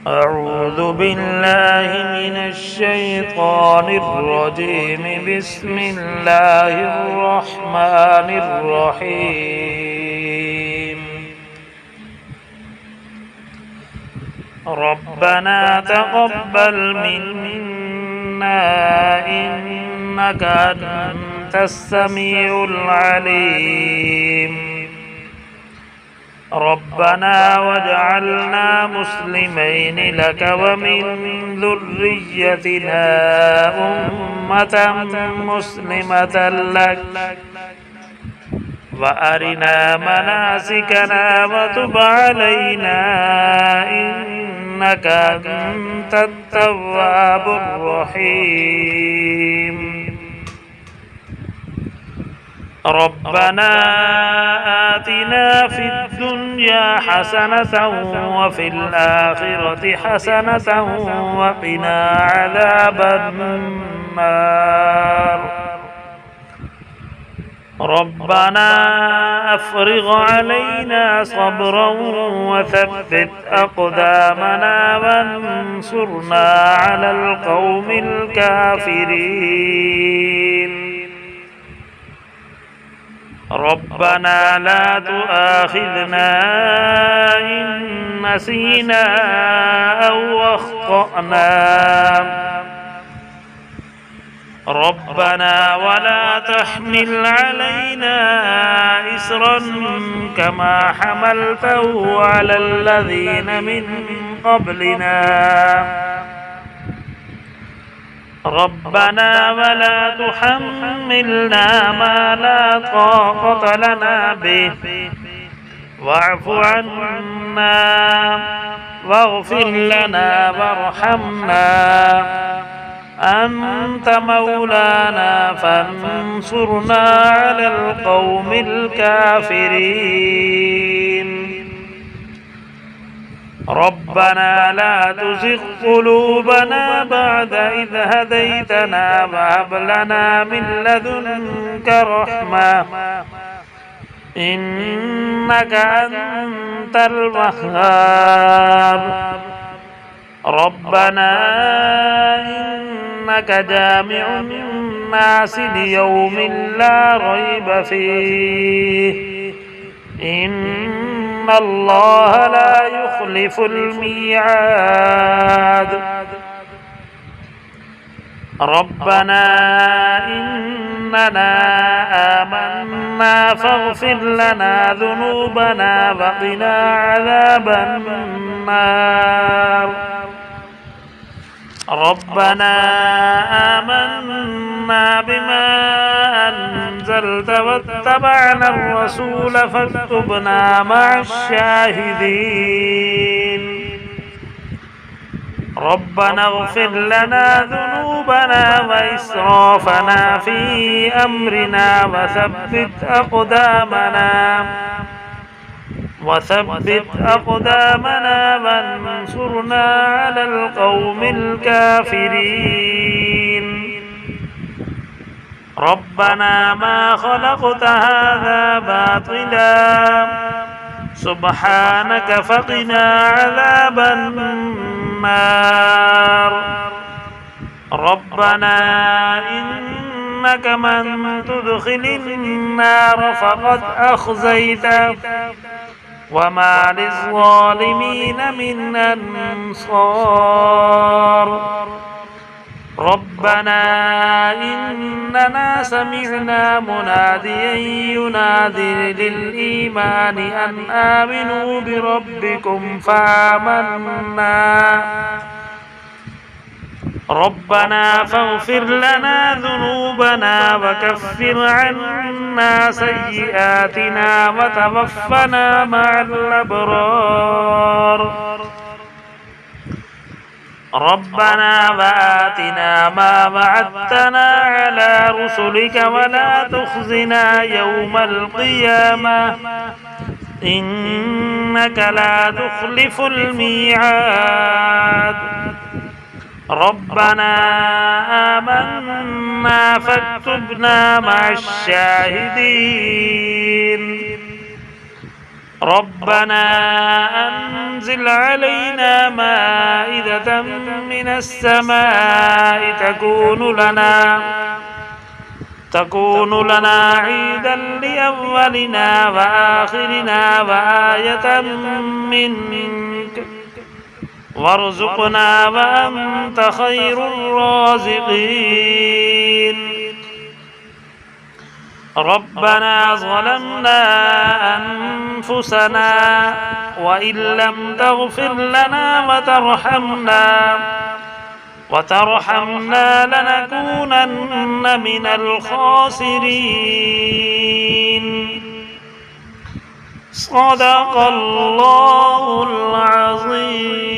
أعوذ بالله من الشيطان الرجيم. بسم الله الرحمن الرحيم. ربنا تقبل منا إنك أنت السميع العليم. ربنا واجعلنا مسلمين لك ومن ذريتنا أمة مسلمة لك وأرنا مناسكنا وتب علينا إنك أنت التواب الرحيم. ربنا آتنا في الدنيا حسنة وفي الآخرة حسنة وقنا عذاب النار. ربنا أفرغ علينا صبرا وثبت أقدامنا وانصرنا على القوم الكافرين. ربنا لا تؤاخذنا إن نسينا أو أخطأنا. ربنا ولا تحمل علينا إصرا كما حملته على الذين من قبلنا. ربنا ولا تحملنا ما لا طاقة لنا به واعف عنا واغفر لنا وارحمنا أنت مولانا فانصرنا على القوم الكافرين. ربنا لا تزغ قلوبنا بعد إذ هديتنا وهب لنا من لدنك رحمة إنك أنت الوهاب. ربنا إنك جامع الناس ليوم لا ريب فيه إن الله لا يخلف الميعاد. ربنا إننا آمنا فاغفر لنا ذنوبنا وقنا عذاب النار. ربنا آمنا بما أنزلت واتبعنا الرسول فاكتبنا مع الشاهدين. ربنا اغفر لنا ذنوبنا وإسرافنا في أمرنا وثبت أقدامنا وانصرنا على القوم الكافرين. ربنا ما خلقت هذا باطلا سبحانك فقنا عذاب النار. ربنا إنك من تدخل النار فقد أخزيته وما للظالمين من أنصار. ربنا إننا سمعنا مناديا ينادي للإيمان أن آمنوا بربكم فآمنا. ربنا فاغفر لنا ذنوبنا وكفر عنا سيئاتنا وتوفنا مع الأبرار. ربنا وآتنا ما وعدتنا على رسلك ولا تخزنا يوم القيامة إنك لا تخلف الميعاد. ربنا آمنا فاكتبنا مع الشاهدين. ربنا أنزل علينا مائدة من السماء تكون لنا عيدا لأولنا وآخرنا وآية منك وارزقنا وأنت خير الرازقين ربنا ظلمنا أنفسنا وإن لم تغفر لنا وترحمنا لنكونن من الخاسرين صدق الله العظيم.